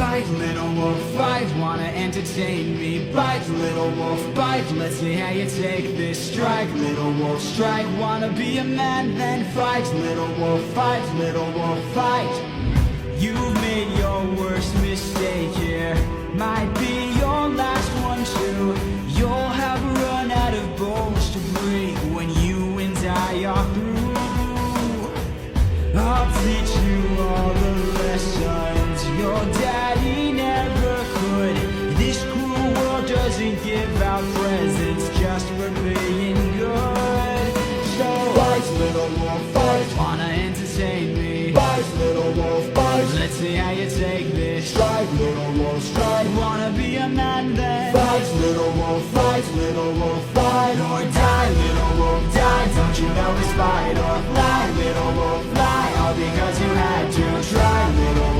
Fight, little wolf, fight, wanna entertain me. Bite, little wolf, bite, let's see how you take this. Strike, little wolf, strike, wanna be a man, then fight. Little wolf, fight, little wolf, fight. You've made your worst mistake here, might be your last one too. You'll have run out of bones to break when you and I are through. I'll teach you all the lessons your daddy never could. This cruel world doesn't give out presents just for being good. So fight, little wolf, fight, wanna entertain me. Bite, little wolf, bite, let's see how you take this. Strike, little wolf, strike, wanna be a man then. Fight, little wolf, fight, little wolf, fight. Or die, little wolf, die, don't you know it's fight or fly, little wolf, fly, all because you had to try, little wolf.